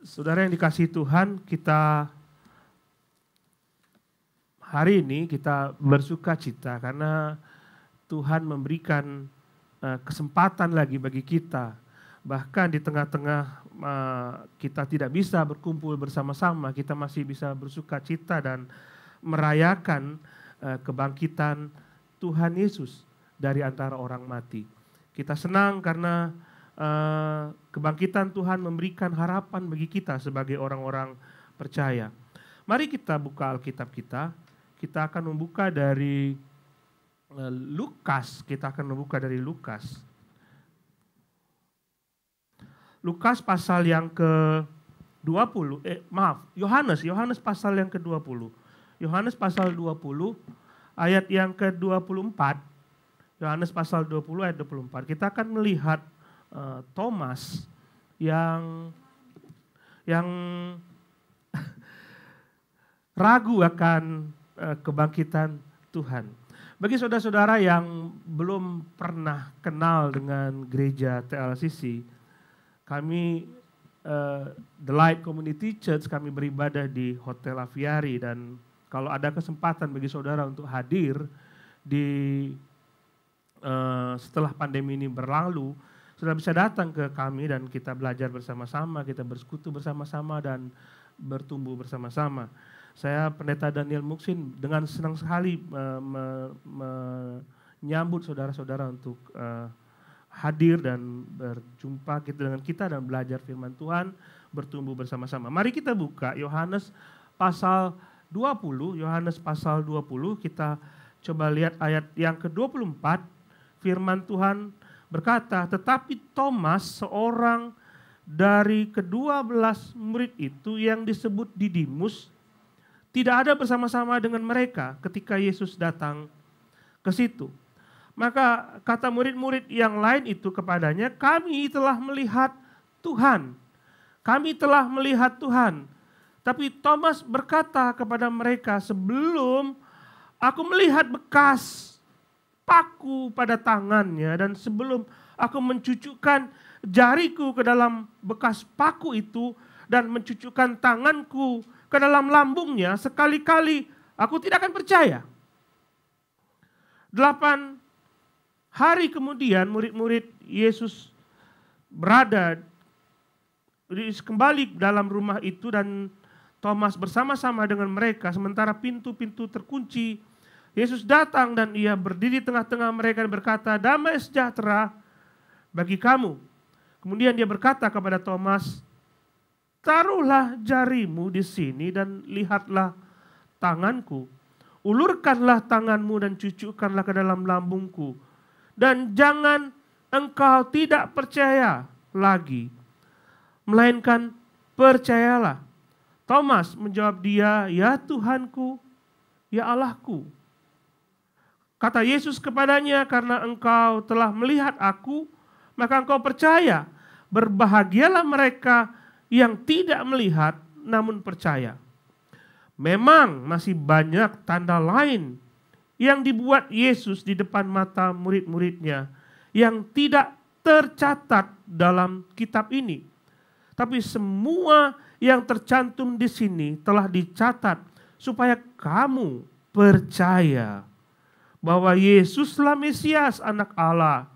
Saudara yang dikasihi Tuhan, hari ini kita bersuka cita karena Tuhan memberikan kesempatan lagi bagi kita. Bahkan di tengah-tengah kita tidak bisa berkumpul bersama-sama, kita masih bisa bersuka cita dan merayakan kebangkitan Tuhan Yesus dari antara orang mati. Kita senang karena kebangkitan Tuhan memberikan harapan bagi kita sebagai orang-orang percaya. Mari kita buka Alkitab kita. Kita akan membuka dari Lukas. Lukas pasal yang ke-20. Yohanes pasal yang ke-20. Yohanes pasal 20 ayat yang ke-24. Yohanes pasal 20 ayat 24. Kita akan melihat Thomas yang ragu akan kebangkitan Tuhan. Bagi saudara-saudara yang belum pernah kenal dengan gereja TLCC, kami The Light Community Church, kami beribadah di Hotel Aviary, dan kalau ada kesempatan bagi saudara untuk hadir setelah pandemi ini berlalu, sudah bisa datang ke kami dan kita belajar bersama-sama, kita bersekutu bersama-sama dan bertumbuh bersama-sama. Saya Pendeta Daniel Muksin dengan senang sekali menyambut saudara-saudara untuk hadir dan berjumpa dengan kita dan belajar firman Tuhan, bertumbuh bersama-sama. Mari kita buka Yohanes pasal 20, kita coba lihat ayat yang ke-24, firman Tuhan berkata, tetapi Thomas, seorang dari ke-12 murid itu yang disebut Didimus, tidak ada bersama-sama dengan mereka ketika Yesus datang ke situ. Maka kata murid-murid yang lain itu kepadanya, kami telah melihat Tuhan. Kami telah melihat Tuhan. Tapi Thomas berkata kepada mereka, sebelum aku melihat bekas paku pada tangannya dan sebelum aku mencucukkan jariku ke dalam bekas paku itu dan mencucukkan tanganku ke dalam lambungnya, sekali-kali aku tidak akan percaya. 8 hari kemudian murid-murid Yesus kembali dalam rumah itu dan Thomas bersama-sama dengan mereka sementara pintu-pintu terkunci. Yesus datang dan ia berdiri tengah-tengah mereka dan berkata, damai sejahtera bagi kamu. Kemudian dia berkata kepada Thomas, taruhlah jarimu di sini dan lihatlah tanganku. Ulurkanlah tanganmu dan cucukkanlah ke dalam lambungku. Dan jangan engkau tidak percaya lagi, melainkan percayalah. Thomas menjawab dia, ya Tuhanku, ya Allahku. Kata Yesus kepadanya, karena engkau telah melihat aku, maka engkau percaya. Berbahagialah mereka yang tidak melihat namun percaya. Memang masih banyak tanda lain yang dibuat Yesus di depan mata murid-muridnya yang tidak tercatat dalam kitab ini. Tapi semua yang tercantum di sini telah dicatat supaya kamu percaya bahwa Yesuslah Mesias Anak Allah,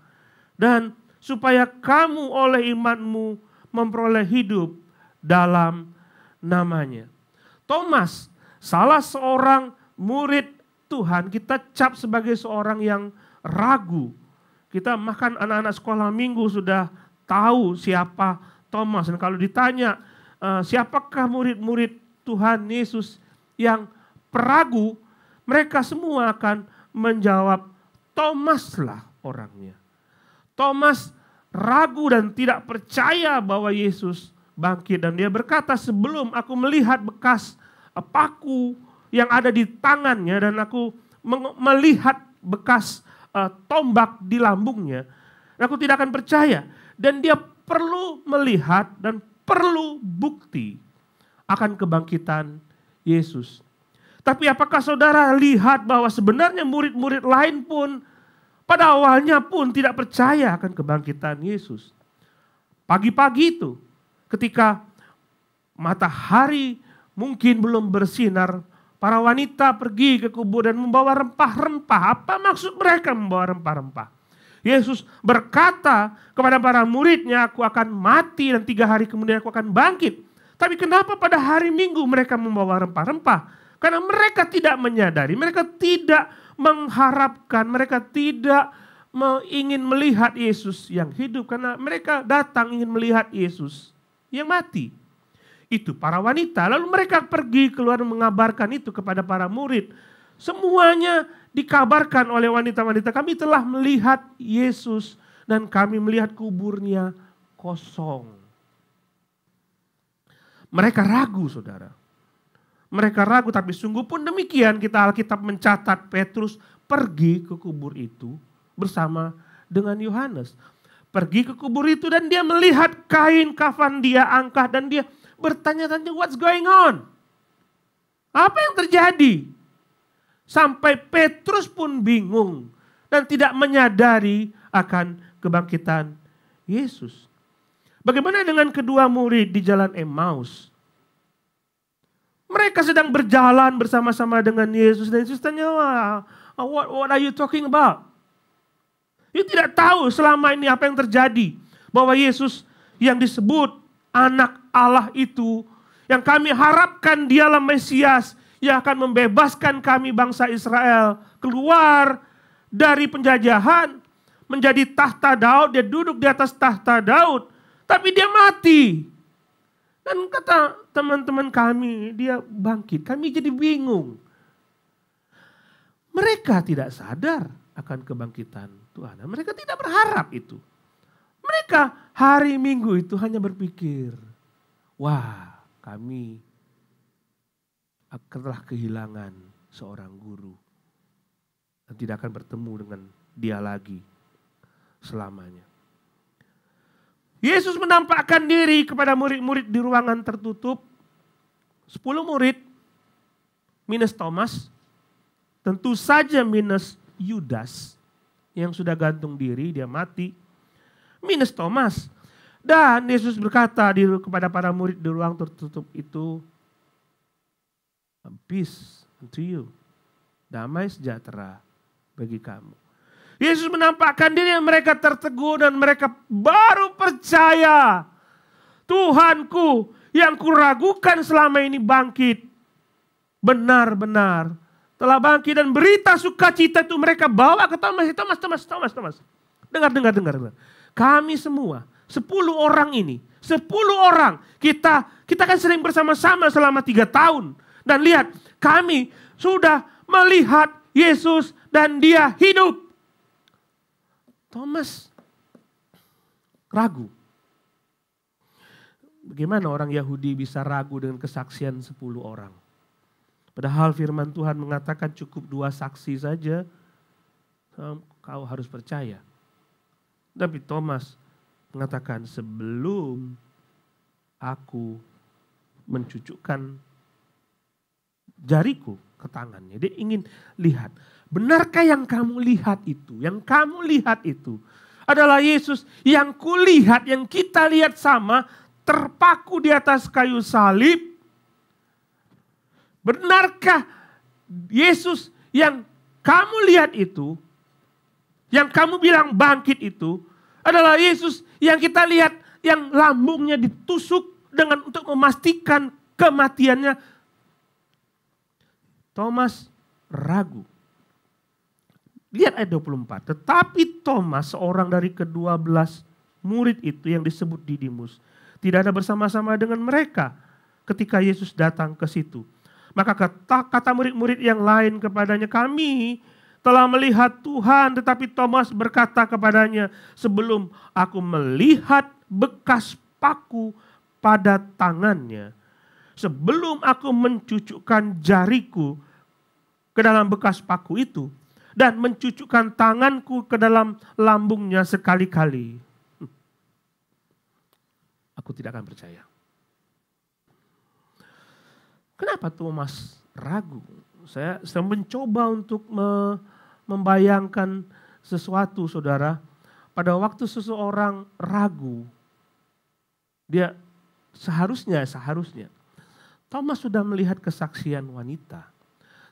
dan supaya kamu oleh imanmu memperoleh hidup dalam namanya. Thomas, salah seorang murid Tuhan, kita cap sebagai seorang yang ragu. Kita makan anak-anak sekolah minggu sudah tahu siapa Thomas, dan kalau ditanya siapakah murid-murid Tuhan Yesus yang peragu, mereka semua akan menjawab, Thomaslah orangnya. Thomas ragu dan tidak percaya bahwa Yesus bangkit. Dan dia berkata, sebelum aku melihat bekas paku yang ada di tangannya dan aku melihat bekas tombak di lambungnya, aku tidak akan percaya. Dan dia perlu melihat dan perlu bukti akan kebangkitan Yesus. Tapi apakah saudara lihat bahwa sebenarnya murid-murid lain pun pada awalnya pun tidak percaya akan kebangkitan Yesus. Pagi-pagi itu ketika matahari mungkin belum bersinar, para wanita pergi ke kubur dan membawa rempah-rempah. Apa maksud mereka membawa rempah-rempah? Yesus berkata kepada para muridnya, aku akan mati dan 3 hari kemudian aku akan bangkit. Tapi kenapa pada hari Minggu mereka membawa rempah-rempah? Karena mereka tidak menyadari, mereka tidak mengharapkan, mereka tidak ingin melihat Yesus yang hidup. Karena mereka datang ingin melihat Yesus yang mati. Itu para wanita. Lalu mereka pergi keluar mengabarkan itu kepada para murid. Semuanya dikabarkan oleh wanita-wanita. Kami telah melihat Yesus dan kami melihat kuburnya kosong. Mereka ragu, saudara. Mereka ragu, tapi sungguh pun demikian. Alkitab mencatat Petrus pergi ke kubur itu bersama dengan Yohanes. Pergi ke kubur itu dan dia melihat kain kafan dia angkat dan dia bertanya-tanya, what's going on? Apa yang terjadi? Sampai Petrus pun bingung dan tidak menyadari akan kebangkitan Yesus. Bagaimana dengan kedua murid di jalan Emmaus? Mereka sedang berjalan bersama-sama dengan Yesus dan Yesus tanya, what are you talking about? Dia tidak tahu selama ini apa yang terjadi. Bahwa Yesus yang disebut anak Allah itu, yang kami harapkan dialah Mesias, yang akan membebaskan kami bangsa Israel keluar dari penjajahan, menjadi tahta Daud, dia duduk di atas tahta Daud, tapi dia mati. Dan kata teman-teman kami, dia bangkit, kami jadi bingung. Mereka tidak sadar akan kebangkitan Tuhan. Mereka tidak berharap itu. Mereka hari Minggu itu hanya berpikir, wah kami telah kehilangan seorang guru. Dan tidak akan bertemu dengan dia lagi selamanya. Yesus menampakkan diri kepada murid-murid di ruangan tertutup. 10 murid minus Thomas. Tentu saja minus Yudas yang sudah gantung diri, dia mati. Minus Thomas. Dan Yesus berkata kepada para murid di ruang tertutup itu, peace unto you. Damai sejahtera bagi kamu. Yesus menampakkan diri yang mereka tertegun dan mereka baru percaya. Tuhanku yang kuragukan selama ini bangkit. Benar-benar telah bangkit dan berita sukacita itu mereka bawa ke Thomas. Dengar. Kami semua, 10 orang ini, 10 orang, kita kan sering bersama-sama selama 3 tahun. Dan lihat, kami sudah melihat Yesus dan dia hidup. Thomas ragu. Bagaimana orang Yahudi bisa ragu dengan kesaksian 10 orang? Padahal firman Tuhan mengatakan cukup 2 saksi saja, kau harus percaya. Tapi Thomas mengatakan sebelum aku mencucukkan jariku ke tangannya. Dia ingin lihat. Benarkah yang kamu lihat itu? Yang kamu lihat itu adalah Yesus yang kulihat, yang kita lihat sama, terpaku di atas kayu salib. Benarkah Yesus yang kamu lihat itu, yang kamu bilang bangkit itu, adalah Yesus yang kita lihat, yang lambungnya ditusuk untuk memastikan kematiannya? Thomas ragu. Lihat ayat 24. Tetapi Thomas, seorang dari ke-12 murid itu yang disebut Didimus, tidak ada bersama-sama dengan mereka ketika Yesus datang ke situ. Maka kata murid-murid yang lain kepadanya, kami telah melihat Tuhan. Tetapi Thomas berkata kepadanya, sebelum aku melihat bekas paku pada tangannya, sebelum aku mencucukkan jariku ke dalam bekas paku itu, dan mencucukkan tanganku ke dalam lambungnya sekali-kali, aku tidak akan percaya. Kenapa Thomas ragu? Saya mencoba untuk membayangkan sesuatu, saudara. Pada waktu seseorang ragu, dia Seharusnya Thomas sudah melihat kesaksian wanita.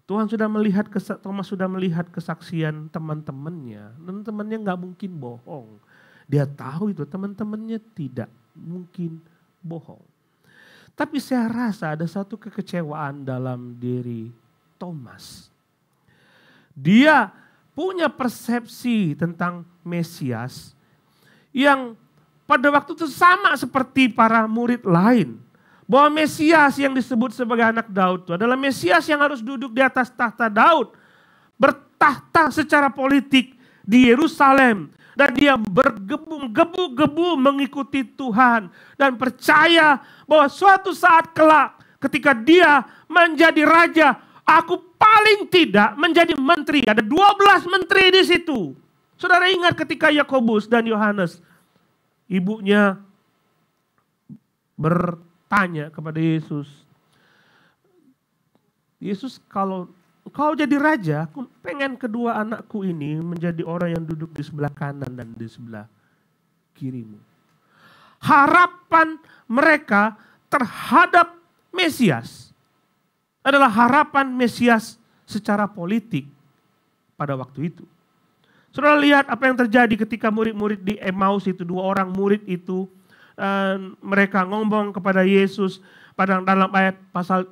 Thomas sudah melihat kesaksian teman-temannya. Dan temannya nggak mungkin bohong. Dia tahu itu teman-temannya tidak mungkin bohong. Tapi saya rasa ada satu kekecewaan dalam diri Thomas. Dia punya persepsi tentang Mesias yang pada waktu itu sama seperti para murid lain. Bahwa Mesias yang disebut sebagai anak Daud itu adalah Mesias yang harus duduk di atas tahta Daud. Bertahta secara politik di Yerusalem. Dan dia bergebu-gebu mengikuti Tuhan. Dan percaya bahwa suatu saat kelak ketika dia menjadi raja, aku paling tidak menjadi menteri. Ada 12 menteri di situ. Saudara ingat ketika Yakobus dan Yohanes, ibunya bertanya kepada Yesus, Yesus, kalau engkau jadi raja, aku pengen kedua anakku ini menjadi orang yang duduk di sebelah kanan dan di sebelah kirimu. Harapan mereka terhadap Mesias adalah harapan Mesias secara politik pada waktu itu. Saudara lihat apa yang terjadi ketika murid-murid di Emmaus itu, 2 orang murid itu, mereka ngomong kepada Yesus pada dalam ayat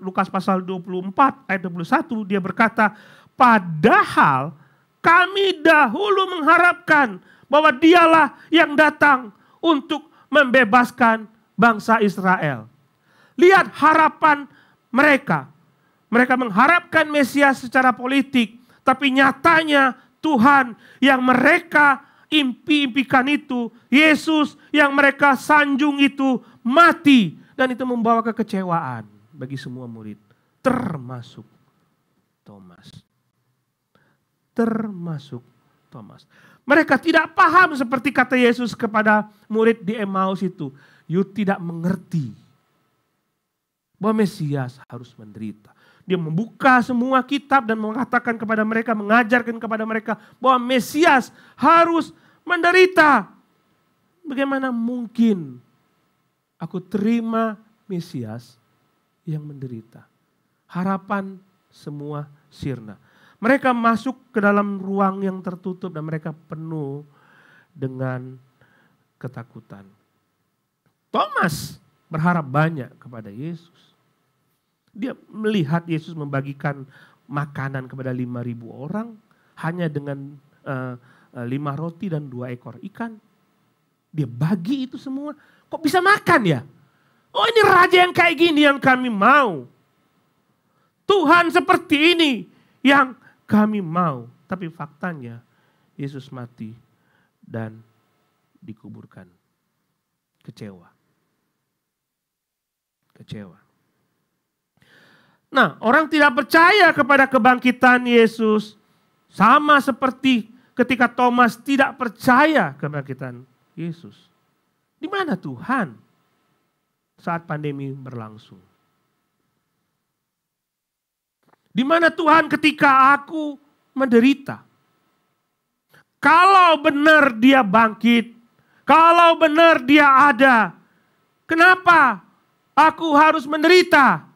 Lukas pasal 24 ayat 21, dia berkata, padahal kami dahulu mengharapkan bahwa dialah yang datang untuk membebaskan bangsa Israel. Lihat harapan mereka. Mereka mengharapkan Mesias secara politik, tapi nyatanya Tuhan yang mereka impikan itu, Yesus yang mereka sanjung itu mati. Dan itu membawa kekecewaan bagi semua murid. Termasuk Thomas. Mereka tidak paham seperti kata Yesus kepada murid di Emmaus itu. You tidak mengerti bahwa Mesias harus menderita. Dia membuka semua kitab dan mengatakan kepada mereka, mengajarkan kepada mereka bahwa Mesias harus menderita. Bagaimana mungkin aku terima Mesias yang menderita? Harapan semua sirna. Mereka masuk ke dalam ruang yang tertutup dan mereka penuh dengan ketakutan. Thomas berharap banyak kepada Yesus. Dia melihat Yesus membagikan makanan kepada 5.000 orang hanya dengan 5 roti dan 2 ekor ikan. Dia bagi itu semua. Kok bisa makan ya? Oh, ini raja yang kayak gini yang kami mau. Tuhan seperti ini yang kami mau. Tapi faktanya Yesus mati dan dikuburkan. Kecewa. Nah, orang tidak percaya kepada kebangkitan Yesus sama seperti ketika Thomas tidak percaya kebangkitan Yesus. Di mana Tuhan saat pandemi berlangsung? Di mana Tuhan ketika aku menderita? Kalau benar dia bangkit, kalau benar dia ada, kenapa aku harus menderita?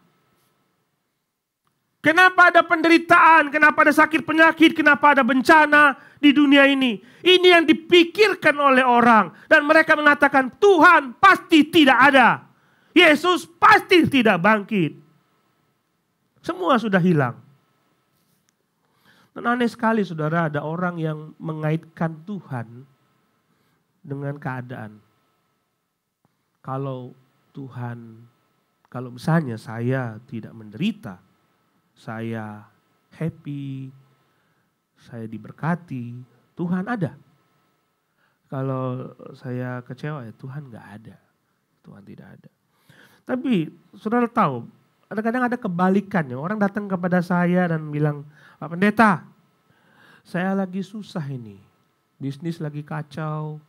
Kenapa ada penderitaan, kenapa ada sakit penyakit, kenapa ada bencana di dunia ini? Ini yang dipikirkan oleh orang. Dan mereka mengatakan Tuhan pasti tidak ada. Yesus pasti tidak bangkit. Semua sudah hilang. Dan aneh sekali saudara, ada orang yang mengaitkan Tuhan dengan keadaan. Kalau misalnya saya tidak menderita, saya happy, saya diberkati, Tuhan ada. Kalau saya kecewa, ya Tuhan gak ada. Tuhan tidak ada. Tapi saudara tahu, kadang-kadang ada kebalikannya. Orang datang kepada saya dan bilang, Pak Pendeta, saya lagi susah ini. Bisnis lagi kacau,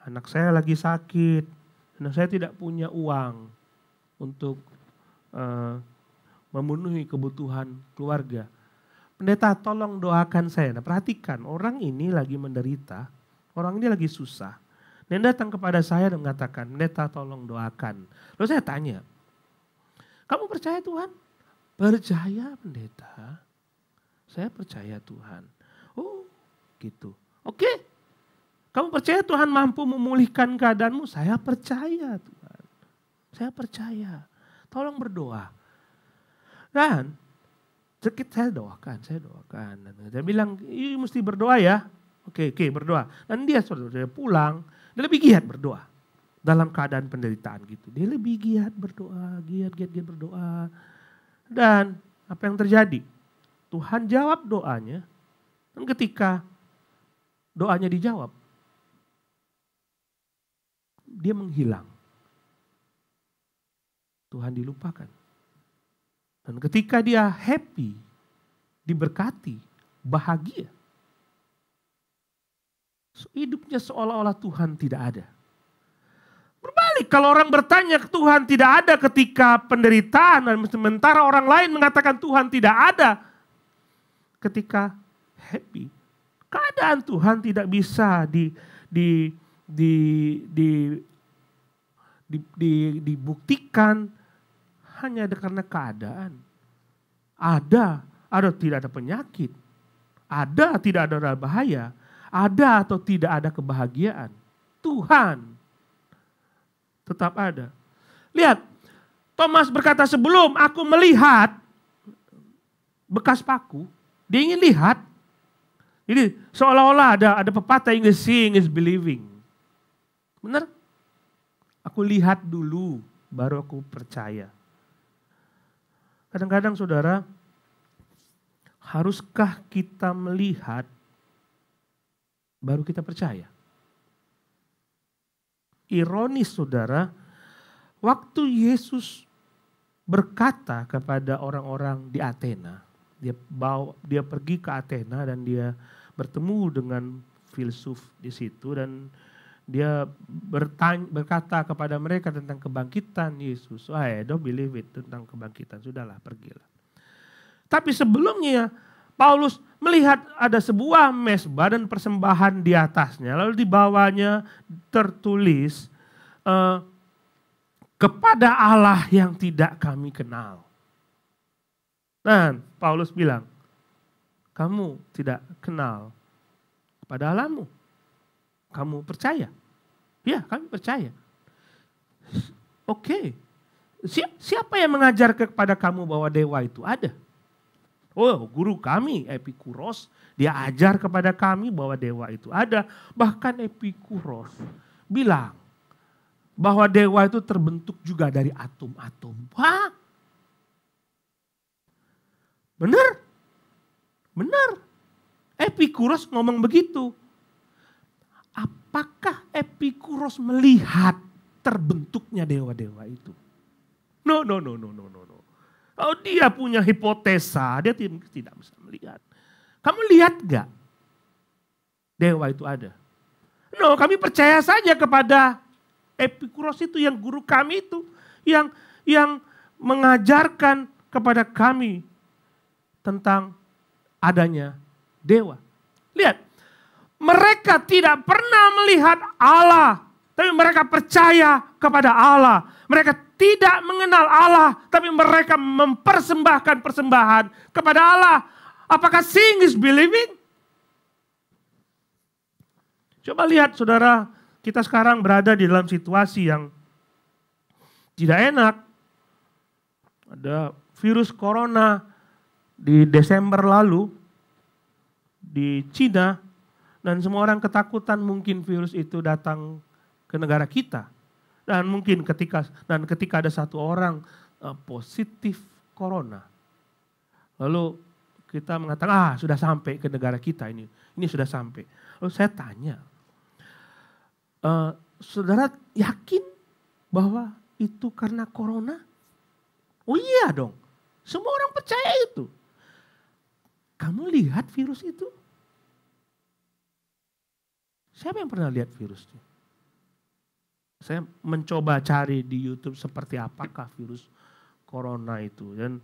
anak saya lagi sakit, anak saya tidak punya uang untuk memenuhi kebutuhan keluarga. Pendeta tolong doakan saya. Nah, perhatikan, orang ini lagi menderita, orang ini lagi susah. Dan datang kepada saya dan mengatakan, pendeta tolong doakan. Lalu saya tanya, kamu percaya Tuhan? Percaya pendeta. Saya percaya Tuhan. Oh gitu. Oke. Kamu percaya Tuhan mampu memulihkan keadaanmu? Saya percaya Tuhan. Saya percaya. Tolong berdoa. Dan saya doakan. Dan dia bilang, mesti berdoa ya. Oke, berdoa. Dan dia pulang, dia lebih giat berdoa. Dalam keadaan penderitaan gitu. Dia lebih giat berdoa, giat berdoa. Dan apa yang terjadi? Tuhan jawab doanya. Dan ketika doanya dijawab, dia menghilang. Tuhan dilupakan. Dan ketika dia happy, diberkati, bahagia, hidupnya seolah-olah Tuhan tidak ada. Berbalik, kalau orang bertanya ke Tuhan tidak ada ketika penderitaan, dan sementara orang lain mengatakan Tuhan tidak ada ketika happy. Keadaan Tuhan tidak bisa dibuktikan hanya karena keadaan. Ada tidak ada penyakit. Ada tidak ada bahaya. Ada atau tidak ada kebahagiaan. Tuhan tetap ada. Lihat, Thomas berkata, sebelum aku melihat bekas paku, dia ingin lihat. Jadi seolah-olah ada pepatah Inggris, seeing is believing. Benar? Aku lihat dulu, baru aku percaya. Kadang-kadang saudara, haruskah kita melihat, baru kita percaya? Ironis saudara, waktu Yesus berkata kepada orang-orang di Athena, dia pergi ke Athena dan dia bertemu dengan filsuf di situ dan dia berkata kepada mereka tentang kebangkitan Yesus. I don't believe it, tentang kebangkitan. Sudahlah, pergilah. Tapi sebelumnya Paulus melihat ada sebuah mezbah dan persembahan di atasnya. Lalu di bawahnya tertulis, kepada Allah yang tidak kami kenal. Dan Paulus bilang, kamu tidak kenal kepada Allahmu. Kamu percaya? Ya, kami percaya. Oke. Siapa yang mengajar kepada kamu bahwa dewa itu ada? Oh, guru kami Epikuros, dia ajar kepada kami bahwa dewa itu ada. Bahkan Epikuros bilang bahwa dewa itu terbentuk juga dari atom-atom. Wah, benar? Benar. Epikuros ngomong begitu. Apakah Epikuros melihat terbentuknya dewa-dewa itu? No. Oh, dia punya hipotesa, dia tidak bisa melihat. Kamu lihat gak dewa itu ada? No, kami percaya saja kepada Epikuros itu, yang guru kami itu, yang mengajarkan kepada kami tentang adanya dewa. Lihat, mereka tidak pernah melihat Allah, tapi mereka percaya kepada Allah. Mereka tidak mengenal Allah, tapi mereka mempersembahkan persembahan kepada Allah. Apakah seeing is believing? Coba lihat saudara, kita sekarang berada di dalam situasi yang tidak enak. Ada virus corona di Desember lalu di Cina, dan semua orang ketakutan mungkin virus itu datang ke negara kita. Dan mungkin ketika ada satu orang positif corona, lalu kita mengatakan, sudah sampai ke negara kita ini sudah sampai. Lalu saya tanya, saudara yakin bahwa itu karena corona? Oh iya dong, semua orang percaya itu. Kamu lihat virus itu? Siapa yang pernah lihat virusnya? Saya mencoba cari di YouTube seperti apakah virus corona itu, dan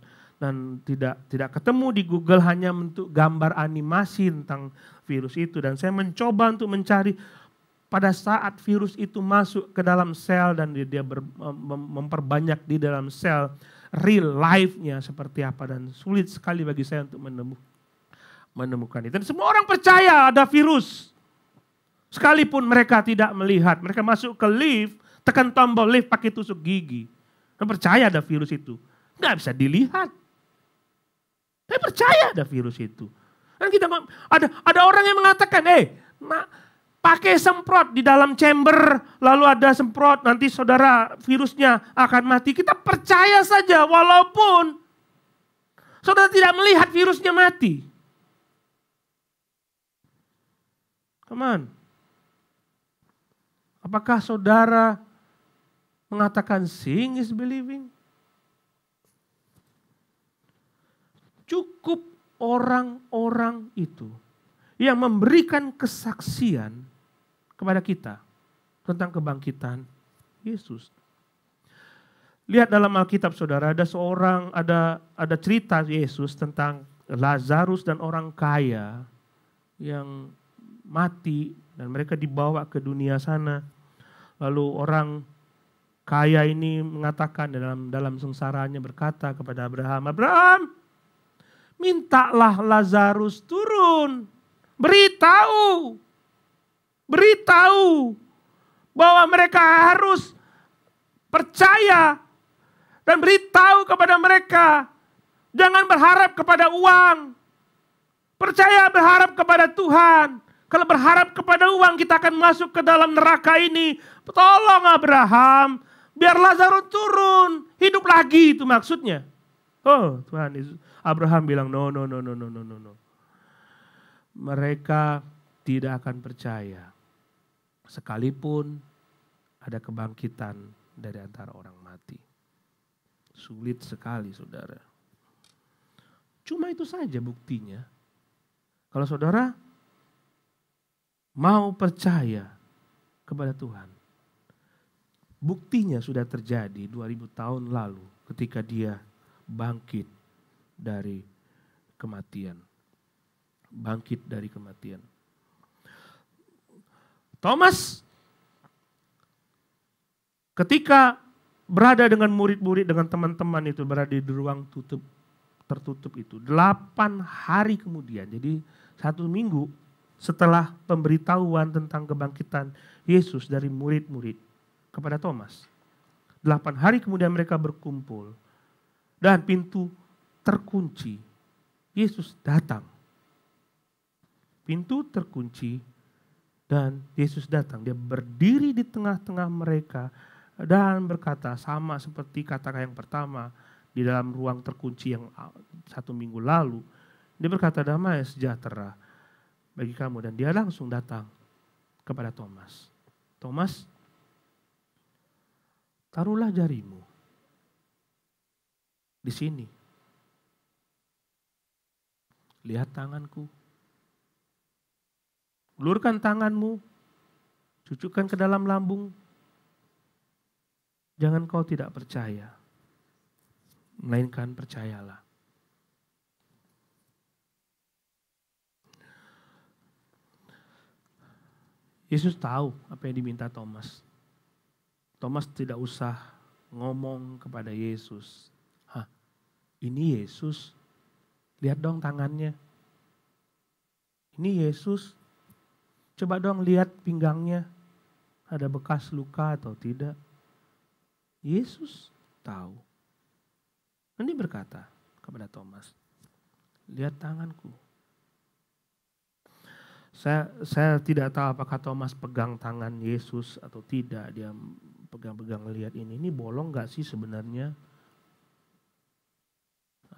tidak ketemu di Google, hanya bentuk gambar animasi tentang virus itu. Dan saya mencoba untuk mencari pada saat virus itu masuk ke dalam sel dan dia memperbanyak di dalam sel, real life-nya seperti apa, dan sulit sekali bagi saya untuk menemukan itu. Dan semua orang percaya ada virus. Sekalipun mereka tidak melihat, mereka masuk ke lift, tekan tombol lift pakai tusuk gigi. Dan percaya ada virus itu. Nggak bisa dilihat. Tapi percaya ada virus itu. Dan kita ada orang yang mengatakan, pakai semprot di dalam chamber, lalu ada semprot, nanti saudara virusnya akan mati. Kita percaya saja walaupun saudara tidak melihat virusnya mati. Come on. Apakah saudara mengatakan seeing is believing? Cukup orang-orang itu yang memberikan kesaksian kepada kita tentang kebangkitan Yesus. Lihat dalam Alkitab saudara, ada cerita Yesus tentang Lazarus dan orang kaya yang mati dan mereka dibawa ke dunia sana. Lalu orang kaya ini mengatakan dalam sengsaranya berkata kepada Abraham, "Abraham, mintalah Lazarus turun. Beritahu bahwa mereka harus percaya dan beritahu kepada mereka. Jangan berharap kepada uang. Percaya berharap kepada Tuhan. Kalau berharap kepada uang kita akan masuk ke dalam neraka ini. Tolong Abraham, biar Lazarus turun, hidup lagi," itu maksudnya. Oh Tuhan Yesus, Abraham bilang no. Mereka tidak akan percaya sekalipun ada kebangkitan dari antara orang mati. Sulit sekali saudara. Cuma itu saja buktinya. Kalau saudara mau percaya kepada Tuhan, buktinya sudah terjadi 2000 tahun lalu ketika dia bangkit dari kematian. Bangkit dari kematian. Thomas ketika berada dengan murid-murid, dengan teman-teman itu, berada di ruang tertutup itu 8 hari kemudian, jadi 1 minggu setelah pemberitahuan tentang kebangkitan Yesus dari murid-murid kepada Thomas. 8 hari kemudian mereka berkumpul dan pintu terkunci. Yesus datang. Pintu terkunci dan Yesus datang. Dia berdiri di tengah-tengah mereka dan berkata sama seperti kata yang pertama di dalam ruang terkunci yang 1 minggu lalu. Dia berkata, "Damai sejahtera bagi kamu." Dan dia langsung datang kepada Thomas. "Thomas, taruhlah jarimu di sini. Lihat tanganku. Ulurkan tanganmu, cucukkan ke dalam lambung. Jangan kau tidak percaya, melainkan percayalah." Yesus tahu apa yang diminta Thomas. Thomas tidak usah ngomong kepada Yesus, "Ini Yesus, lihat dong tangannya. Ini Yesus, coba dong lihat pinggangnya, ada bekas luka atau tidak." Yesus tahu. Dan dia berkata kepada Thomas, "Lihat tanganku." Saya tidak tahu apakah Thomas pegang tangan Yesus atau tidak. Dia pegang-pegang lihat ini bolong gak sih sebenarnya?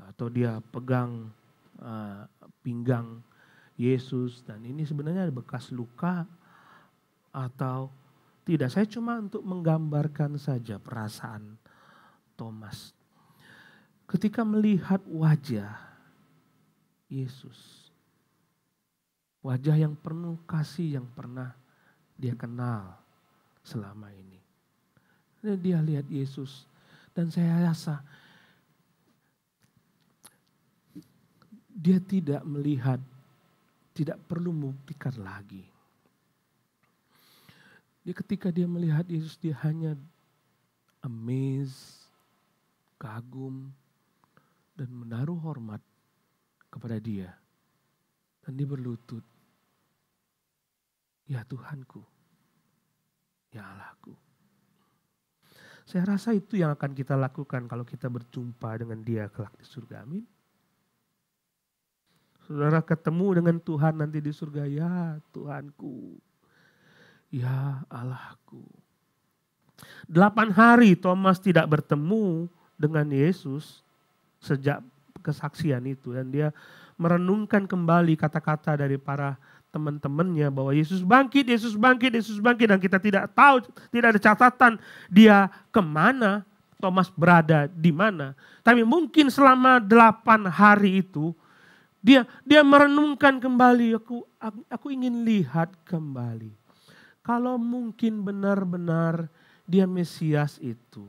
Atau dia pegang pinggang Yesus dan ini sebenarnya ada bekas luka atau tidak. Saya cuma untuk menggambarkan saja perasaan Thomas ketika melihat wajah Yesus. Wajah yang penuh kasih yang pernah dia kenal selama ini. Dan dia lihat Yesus dan saya rasa dia tidak melihat, tidak perlu membuktikan lagi. Ketika dia melihat Yesus, dia hanya amazed, kagum, dan menaruh hormat kepada dia. Dan dia berlutut, ya Tuhanku, ya Allahku. Saya rasa itu yang akan kita lakukan kalau kita berjumpa dengan dia kelak di surga. Amin. Saudara ketemu dengan Tuhan nanti di surga, ya Tuhanku, ya Allahku. 8 hari Thomas tidak bertemu dengan Yesus sejak kesaksian itu. Dan dia merenungkan kembali kata-kata dari para teman-temannya bahwa Yesus bangkit, Yesus bangkit, Yesus bangkit. Dan kita tidak tahu, tidak ada catatan dia kemana, Thomas berada di mana. Tapi mungkin selama 8 hari itu, dia merenungkan kembali, aku ingin lihat kembali. Kalau mungkin benar-benar dia Mesias itu.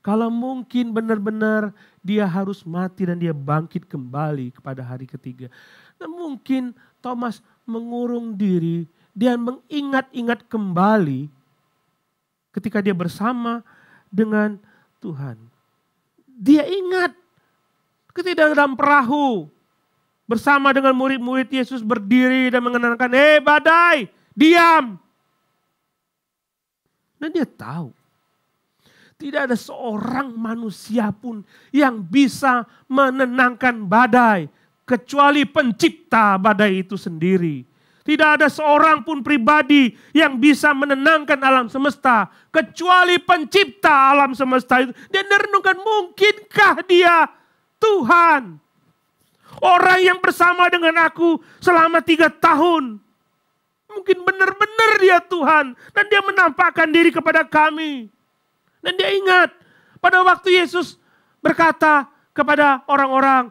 Kalau mungkin benar-benar dia harus mati dan dia bangkit kembali kepada hari ketiga. Dan mungkin Thomas mengurung diri, dia mengingat-ingat kembali ketika dia bersama dengan Tuhan. Dia ingat ketika dalam perahu bersama dengan murid-murid Yesus berdiri dan mengenalkan, badai, diam. Dan dia tahu, tidak ada seorang manusia pun yang bisa menenangkan badai, kecuali pencipta badai itu sendiri. Tidak ada seorang pun pribadi yang bisa menenangkan alam semesta, kecuali pencipta alam semesta itu. Dia merenungkan, mungkinkah dia Tuhan? Orang yang bersama dengan aku selama 3 tahun. Mungkin benar-benar dia Tuhan. Dan dia menampakkan diri kepada kami. Dan dia ingat pada waktu Yesus berkata kepada orang-orang,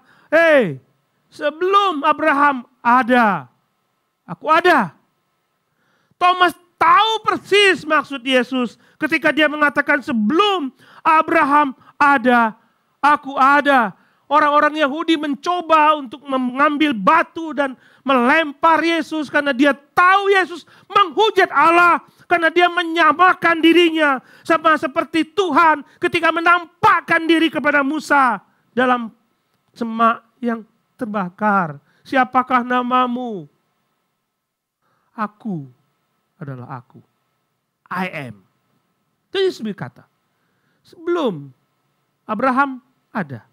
sebelum Abraham ada, aku ada. Thomas tahu persis maksud Yesus ketika dia mengatakan sebelum Abraham ada, aku ada. Orang-orang Yahudi mencoba untuk mengambil batu dan melempar Yesus karena dia tahu Yesus menghujat Allah. Karena dia menyamakan dirinya sama seperti Tuhan ketika menampakkan diri kepada Musa dalam semak yang terbakar. Siapakah namamu? Aku adalah aku. I am. Itu Yesus berkata. Sebelum Abraham ada.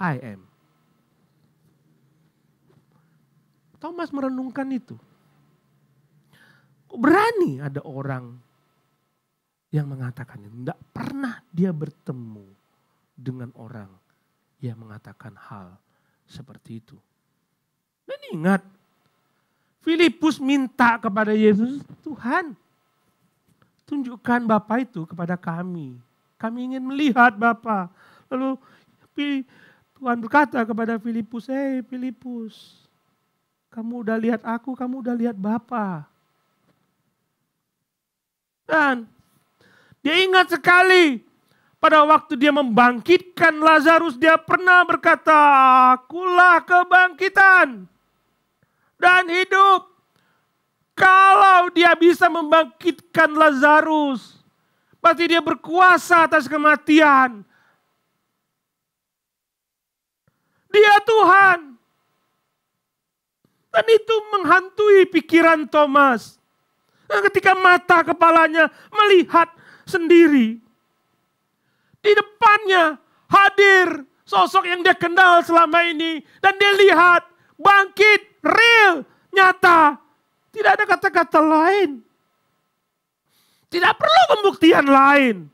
I am. Thomas merenungkan itu. Berani ada orang yang mengatakan itu. Tidak pernah dia bertemu dengan orang yang mengatakan hal seperti itu. Dan ingat, Filipus minta kepada Yesus, Tuhan, tunjukkan Bapa itu kepada kami. Kami ingin melihat Bapa. Lalu Tuhan berkata kepada Filipus, Filipus, kamu udah lihat aku, kamu udah lihat Bapa. Dan dia ingat sekali pada waktu dia membangkitkan Lazarus, dia pernah berkata, akulah kebangkitan dan hidup. Kalau dia bisa membangkitkan Lazarus, berarti dia berkuasa atas kematian. Dia Tuhan. Dan itu menghantui pikiran Thomas. Dan ketika mata kepalanya melihat sendiri. Di depannya hadir sosok yang dia kenal selama ini. Dan dia lihat bangkit, real, nyata. Tidak ada kata-kata lain. Tidak perlu pembuktian lain.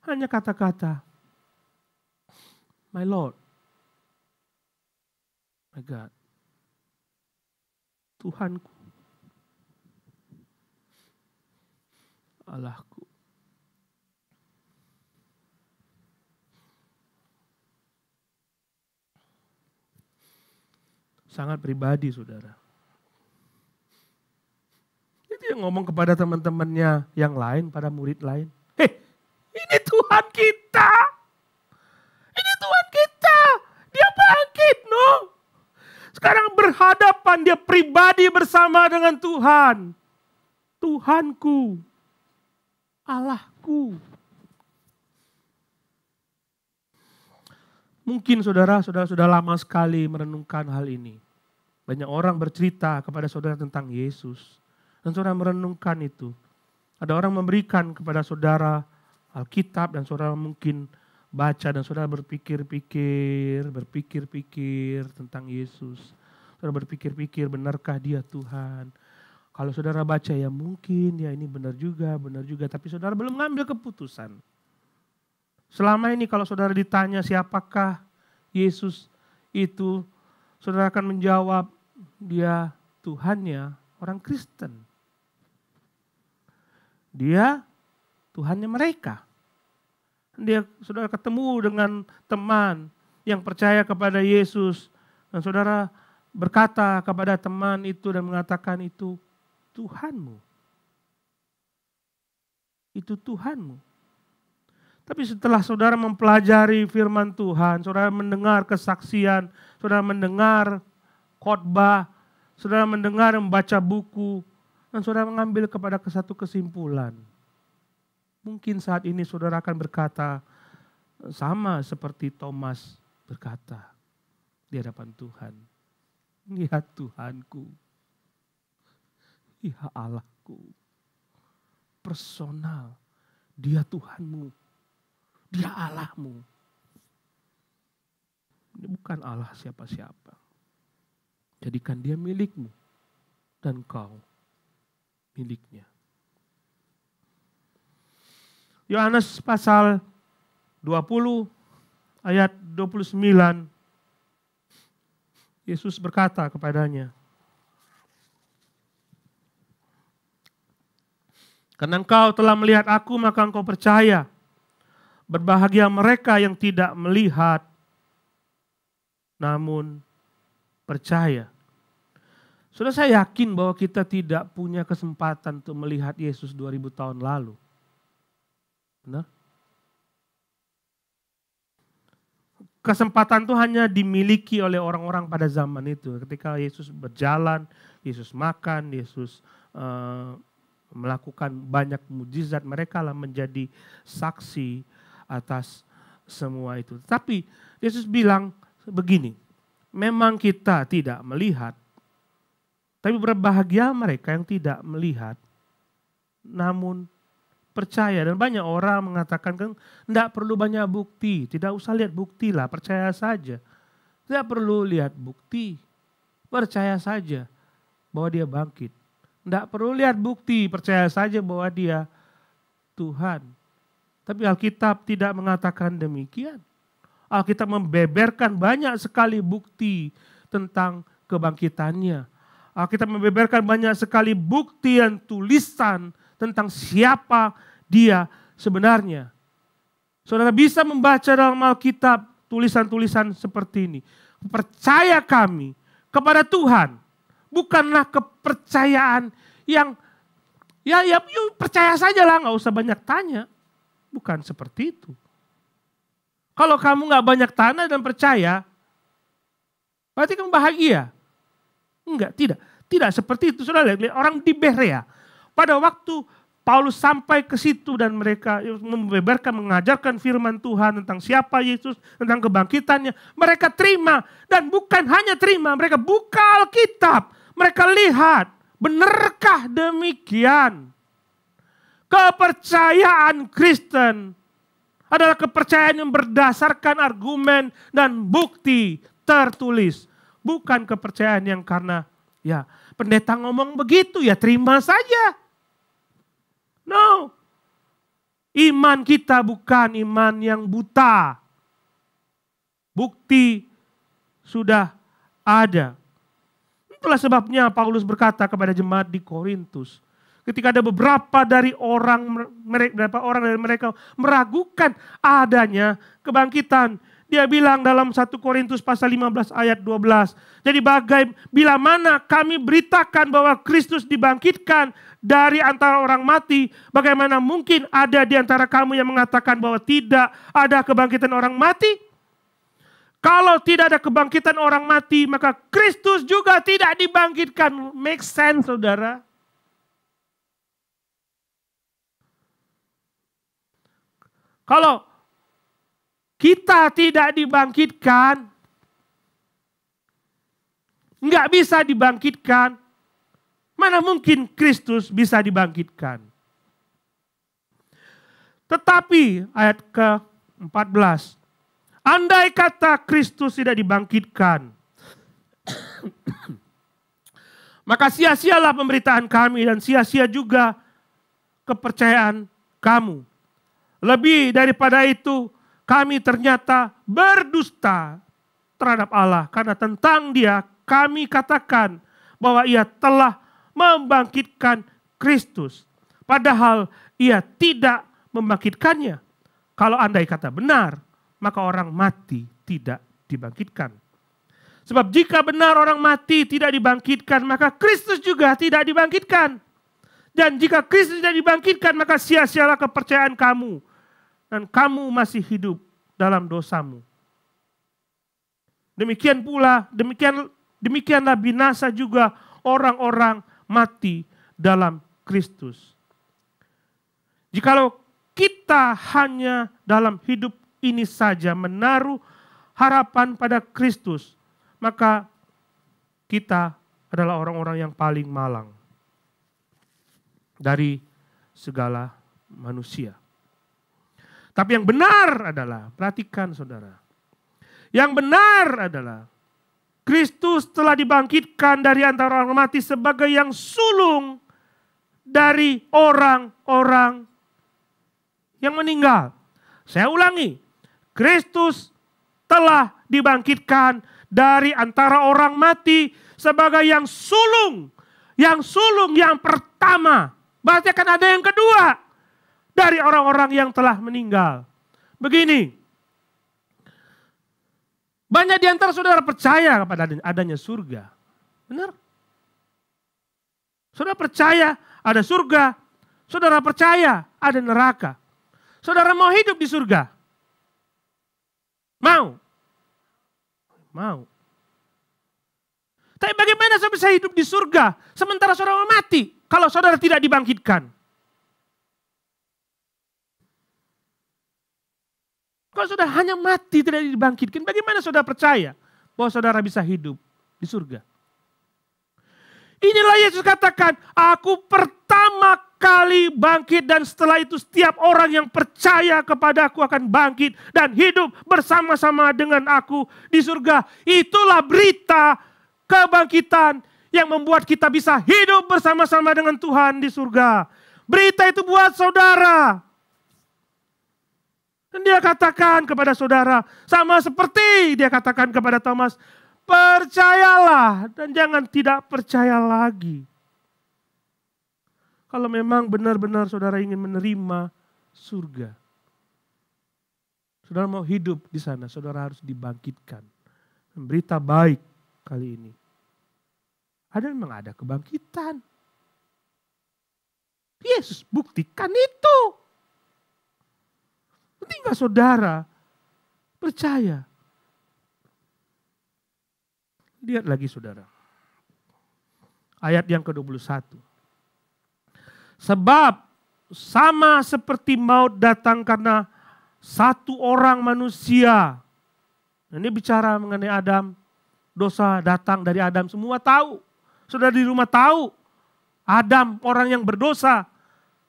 Hanya kata-kata. My Lord. My God, Tuhanku, Allahku. Sangat pribadi, saudara. Itu yang ngomong kepada teman-temannya yang lain, pada murid lain. Ini Tuhan kita. Ini Tuhan kita. Dia bangkit, no. Sekarang berhadapan dia pribadi bersama dengan Tuhan. Tuhanku, Allahku. Mungkin saudara sudah lama sekali merenungkan hal ini. Banyak orang bercerita kepada saudara tentang Yesus. Dan saudara merenungkan itu. Ada orang memberikan kepada saudara Alkitab dan saudara mungkin baca dan saudara berpikir-pikir tentang Yesus. Saudara berpikir-pikir, benarkah dia Tuhan? Kalau saudara baca ya mungkin ya ini benar juga, tapi saudara belum mengambil keputusan. Selama ini kalau saudara ditanya siapakah Yesus itu, saudara akan menjawab dia Tuhannya orang Kristen. Dia Tuhannya mereka. Saudara ketemu dengan teman yang percaya kepada Yesus dan saudara berkata kepada teman itu dan mengatakan itu Tuhanmu. Itu Tuhanmu. Tapi setelah saudara mempelajari firman Tuhan, saudara mendengar kesaksian, saudara mendengar khotbah, saudara mendengar membaca buku, dan saudara mengambil kepada satu kesimpulan. Mungkin saat ini saudara akan berkata sama seperti Thomas berkata di hadapan Tuhan. Ya Tuhanku, ya Allahku, personal, dia Tuhanmu, dia Allahmu. Dia bukan Allah siapa-siapa. Jadikan dia milikmu dan kau miliknya. Yohanes pasal 20 ayat 29. Yesus berkata kepadanya, karena engkau telah melihat aku maka engkau percaya. Berbahagia mereka yang tidak melihat namun percaya. Sudah saya yakin bahwa kita tidak punya kesempatan untuk melihat Yesus 2000 tahun lalu. Benar? Kesempatan itu hanya dimiliki oleh orang-orang pada zaman itu. Ketika Yesus berjalan, Yesus makan, Yesus melakukan banyak mujizat, mereka lah menjadi saksi atas semua itu. Tapi Yesus bilang begini, memang kita tidak melihat, tapi berbahagia mereka yang tidak melihat, namun percaya. Dan banyak orang mengatakan kan tidak perlu banyak bukti, tidak usah lihat bukti lah, percaya saja. Tidak perlu lihat bukti, percaya saja bahwa dia bangkit. Tidak perlu lihat bukti, percaya saja bahwa dia Tuhan. Tapi Alkitab tidak mengatakan demikian. Alkitab membeberkan banyak sekali bukti tentang kebangkitannya. Alkitab membeberkan banyak sekali bukti dan tulisan tentang siapa dia sebenarnya. Saudara bisa membaca dalam Alkitab tulisan-tulisan seperti ini. Percaya kami kepada Tuhan. Bukanlah kepercayaan yang ya percaya saja lah, nggak usah banyak tanya. Bukan seperti itu. Kalau kamu nggak banyak tanya dan percaya, berarti kamu bahagia. Enggak, tidak seperti itu. Saudara lihat orang di Berea. Pada waktu Paulus sampai ke situ dan mereka membeberkan, mengajarkan firman Tuhan tentang siapa Yesus, tentang kebangkitannya. Mereka terima dan bukan hanya terima, mereka buka Alkitab. Mereka lihat, benarkah demikian? Kepercayaan Kristen adalah kepercayaan yang berdasarkan argumen dan bukti tertulis. Bukan kepercayaan yang karena ya pendeta ngomong begitu ya terima saja. No. Iman kita bukan iman yang buta. Bukti sudah ada. Itulah sebabnya Paulus berkata kepada jemaat di Korintus. Ketika ada beberapa dari orang dari mereka meragukan adanya kebangkitan. Dia bilang dalam 1 Korintus pasal 15 ayat 12. Jadi bila mana kami beritakan bahwa Kristus dibangkitkan dari antara orang mati. Bagaimana mungkin ada di antara kamu yang mengatakan bahwa tidak ada kebangkitan orang mati? Kalau tidak ada kebangkitan orang mati, maka Kristus juga tidak dibangkitkan. Make sense, saudara? Kalau kita tidak dibangkitkan, nggak bisa dibangkitkan, mana mungkin Kristus bisa dibangkitkan. Tetapi ayat ke-14, andai kata Kristus tidak dibangkitkan, maka sia-sialah pemberitaan kami dan sia-sia juga kepercayaan kamu. Lebih daripada itu, kami ternyata berdusta terhadap Allah. Karena tentang Dia kami katakan bahwa Ia telah membangkitkan Kristus. Padahal Ia tidak membangkitkannya. Kalau andai kata benar, maka orang mati tidak dibangkitkan. Sebab jika benar orang mati tidak dibangkitkan, maka Kristus juga tidak dibangkitkan. Dan jika Kristus tidak dibangkitkan, maka sia-sialah kepercayaan kamu. Dan kamu masih hidup dalam dosamu. Demikian pula, demikianlah binasa juga orang-orang mati dalam Kristus. Jikalau kita hanya dalam hidup ini saja menaruh harapan pada Kristus, maka kita adalah orang-orang yang paling malang dari segala manusia. Tapi yang benar adalah, perhatikan saudara, yang benar adalah Kristus telah dibangkitkan dari antara orang mati sebagai yang sulung dari orang-orang yang meninggal. Saya ulangi, Kristus telah dibangkitkan dari antara orang mati sebagai yang sulung yang pertama. Berarti akan ada yang kedua dari orang-orang yang telah meninggal. Begini, banyak di antara saudara percaya kepada adanya surga. Benar? Saudara percaya ada surga, saudara percaya ada neraka. Saudara mau hidup di surga? Mau? Mau. Tapi bagaimana saudara bisa hidup di surga sementara saudara mati kalau saudara tidak dibangkitkan? Kalau saudara hanya mati tidak dibangkitkan, bagaimana saudara percaya bahwa saudara bisa hidup di surga? Inilah Yesus katakan, aku pertama kali bangkit dan setelah itu setiap orang yang percaya kepada aku akan bangkit dan hidup bersama-sama dengan aku di surga. Itulah berita kebangkitan yang membuat kita bisa hidup bersama-sama dengan Tuhan di surga. Berita itu buat saudara. Dan dia katakan kepada saudara, sama seperti dia katakan kepada Thomas, percayalah dan jangan tidak percaya lagi. Kalau memang benar-benar saudara ingin menerima surga, saudara mau hidup di sana, saudara harus dibangkitkan. Dan berita baik kali ini, memang ada kebangkitan. Yesus buktikan itu. Tinggal saudara percaya. Lihat lagi saudara. Ayat yang ke-21. Sebab sama seperti maut datang karena satu orang manusia. Ini bicara mengenai Adam. Dosa datang dari Adam, semua tahu. Saudara di rumah tahu. Adam orang yang berdosa.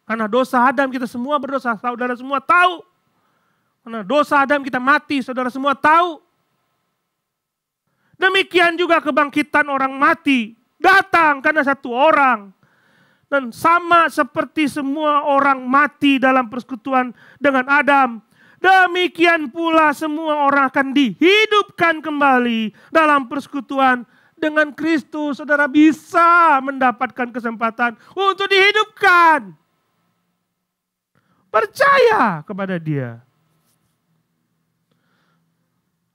Karena dosa Adam kita semua berdosa. Saudara semua tahu. Karena dosa Adam kita mati, saudara semua tahu. Demikian juga kebangkitan orang mati datang karena satu orang. Dan sama seperti semua orang mati dalam persekutuan dengan Adam, demikian pula semua orang akan dihidupkan kembali dalam persekutuan dengan Kristus. Saudara bisa mendapatkan kesempatan untuk dihidupkan. Percaya kepada Dia.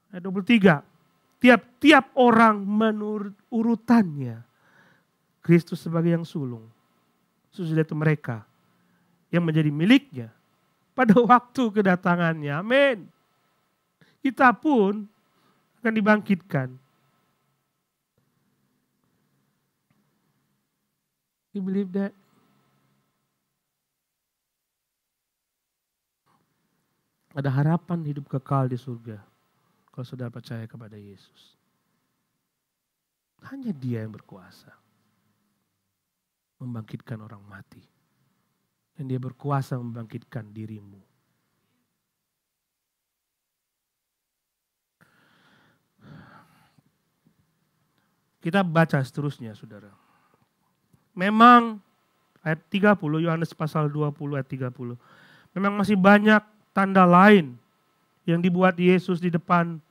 Ayat 23, tiap-tiap orang menurut urutannya. Kristus sebagai yang sulung. Sesudah itu mereka yang menjadi miliknya pada waktu kedatangannya. Amin. Kita pun akan dibangkitkan. You believe that? Ada harapan hidup kekal di surga kalau saudara percaya kepada Yesus. Hanya Dia yang berkuasa membangkitkan orang mati. Dan Dia berkuasa membangkitkan dirimu. Kita baca seterusnya, saudara. Memang ayat 30, Yohanes pasal 20 ayat 30. Memang masih banyak tanda lain yang dibuat Yesus di depan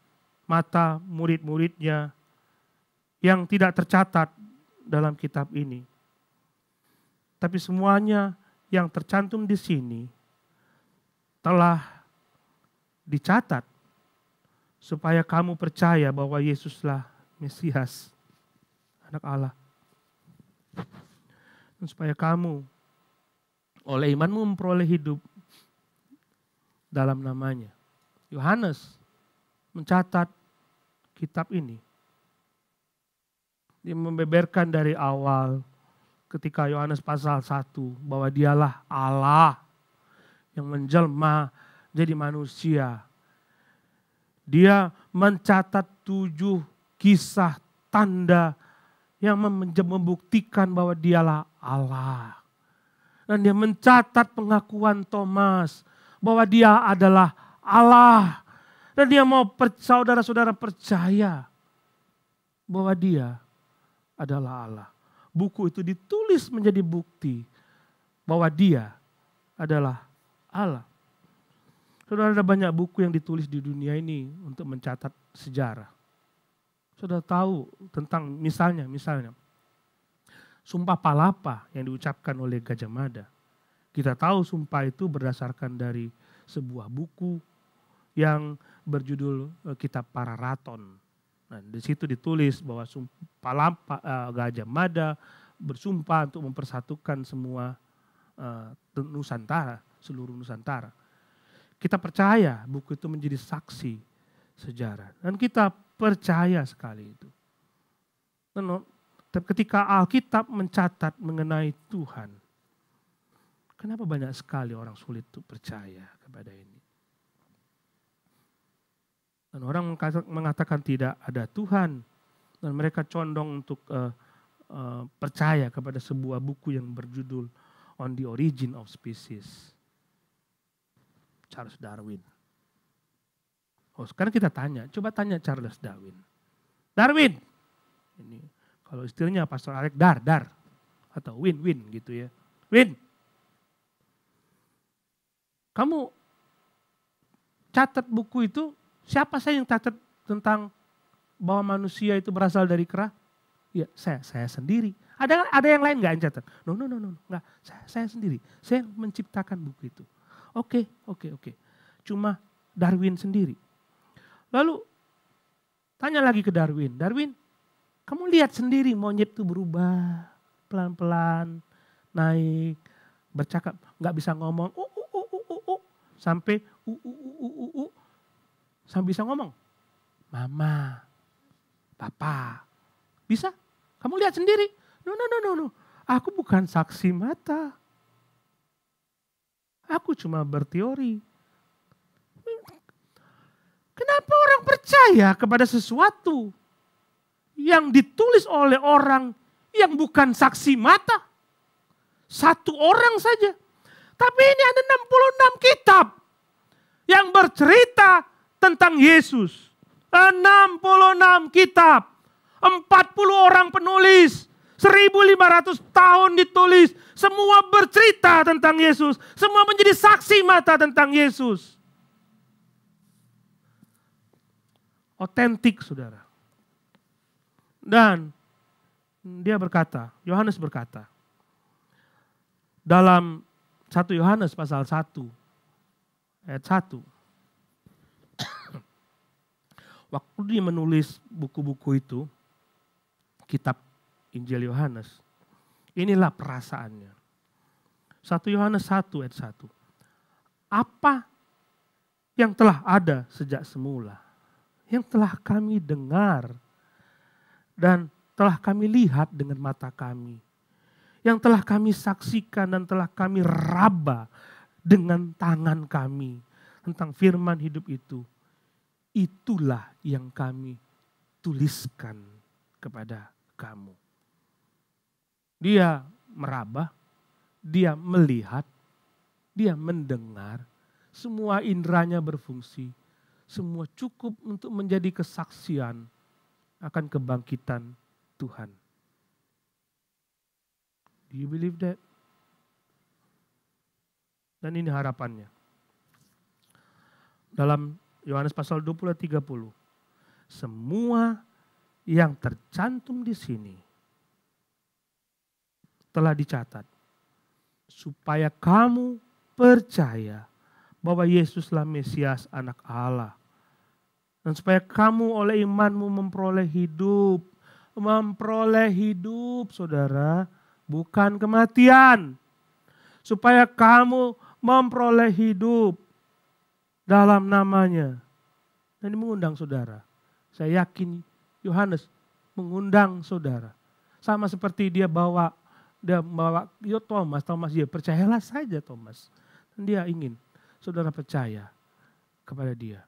mata murid-muridnya yang tidak tercatat dalam kitab ini. Tapi semuanya yang tercantum di sini telah dicatat supaya kamu percaya bahwa Yesuslah Mesias, Anak Allah. Dan supaya kamu oleh imanmu memperoleh hidup dalam namanya. Yohanes mencatat kitab ini. Dia membeberkan dari awal ketika Yohanes pasal 1 bahwa Dialah Allah yang menjelma jadi manusia. Dia mencatat 7 kisah tanda yang membuktikan bahwa Dialah Allah. Dan dia mencatat pengakuan Thomas bahwa Dia adalah Allah. Dan dia mau saudara-saudara percaya bahwa Dia adalah Allah. Buku itu ditulis menjadi bukti bahwa Dia adalah Allah. Saudara, ada banyak buku yang ditulis di dunia ini untuk mencatat sejarah. Saudara tahu tentang misalnya Sumpah Palapa yang diucapkan oleh Gajah Mada. Kita tahu sumpah itu berdasarkan dari sebuah buku yang berjudul Kitab Pararaton. Nah, di situ ditulis bahwa Gajah Mada bersumpah untuk mempersatukan semua Nusantara, seluruh Nusantara. Kita percaya buku itu menjadi saksi sejarah. Dan kita percaya sekali itu. Dan ketika Alkitab mencatat mengenai Tuhan, kenapa banyak sekali orang sulit untuk percaya kepada ini? Dan orang mengatakan tidak ada Tuhan. Dan mereka condong untuk percaya kepada sebuah buku yang berjudul On the Origin of Species. Charles Darwin. Oh, sekarang kita coba tanya Charles Darwin. Darwin! Ini, kalau istilahnya Pastor Alek, Dar. Atau Win gitu ya. Win! Kamu catat buku itu, siapa saya yang catat tentang bahwa manusia itu berasal dari kera? Ya, saya sendiri. Ada yang lain nggak yang catat? No, nggak. Saya sendiri. Saya menciptakan buku itu. Oke. Cuma Darwin sendiri. Lalu tanya lagi ke Darwin. Darwin, kamu lihat sendiri monyet itu berubah pelan-pelan, naik, bercakap, nggak bisa ngomong, sampai sampai bisa ngomong, mama, papa, bisa? Kamu lihat sendiri? No. Aku bukan saksi mata. Aku cuma berteori. Kenapa orang percaya kepada sesuatu yang ditulis oleh orang yang bukan saksi mata? Satu orang saja. Tapi ini ada 66 kitab yang bercerita tentang Yesus. 66 kitab. 40 orang penulis. 1500 tahun ditulis. Semua bercerita tentang Yesus. Semua menjadi saksi mata tentang Yesus. Otentik, saudara. Dan dia berkata, Yohanes berkata, dalam 1 Yohanes pasal 1 ayat 1. Waktu dia menulis buku-buku itu, kitab Injil Yohanes, inilah perasaannya. 1 Yohanes 1 ayat 1. Apa yang telah ada sejak semula, yang telah kami dengar dan telah kami lihat dengan mata kami, yang telah kami saksikan dan telah kami raba dengan tangan kami tentang firman hidup itu, itulah yang kami tuliskan kepada kamu. Dia meraba, dia melihat, dia mendengar, semua inderanya berfungsi, semua cukup untuk menjadi kesaksian akan kebangkitan Tuhan. Do you believe that? Dan ini harapannya. Dalam Yohanes pasal 20 ayat 30. Semua yang tercantum di sini telah dicatat. Supaya kamu percaya bahwa Yesuslah Mesias anak Allah. Dan supaya kamu oleh imanmu memperoleh hidup. Memperoleh hidup, saudara. Bukan kematian. Supaya kamu memperoleh hidup dalam namanya. Dan ini mengundang saudara. Saya yakin Yohanes mengundang saudara. Sama seperti dia bawa Thomas dia percayalah saja Thomas. Dan dia ingin saudara percaya kepada dia.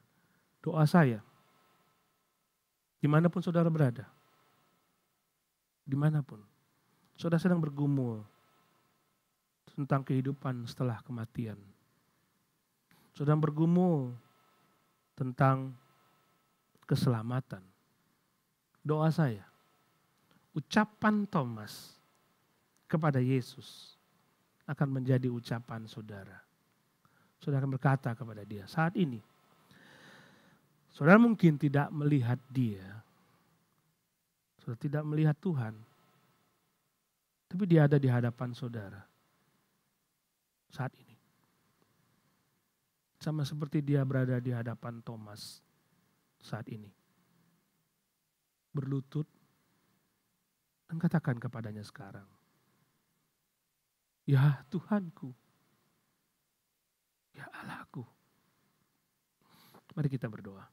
Doa saya, dimanapun saudara berada, dimanapun, saudara sedang bergumul tentang kehidupan setelah kematian. Saudara bergumul tentang keselamatan. Doa saya, ucapan Thomas kepada Yesus akan menjadi ucapan saudara. Saudara akan berkata kepada dia, saat ini, saudara mungkin tidak melihat dia, saudara tidak melihat Tuhan, tapi dia ada di hadapan saudara saat ini. Sama seperti dia berada di hadapan Thomas saat ini. Berlutut dan katakan kepadanya sekarang, ya Tuhanku, ya Allahku. Mari kita berdoa.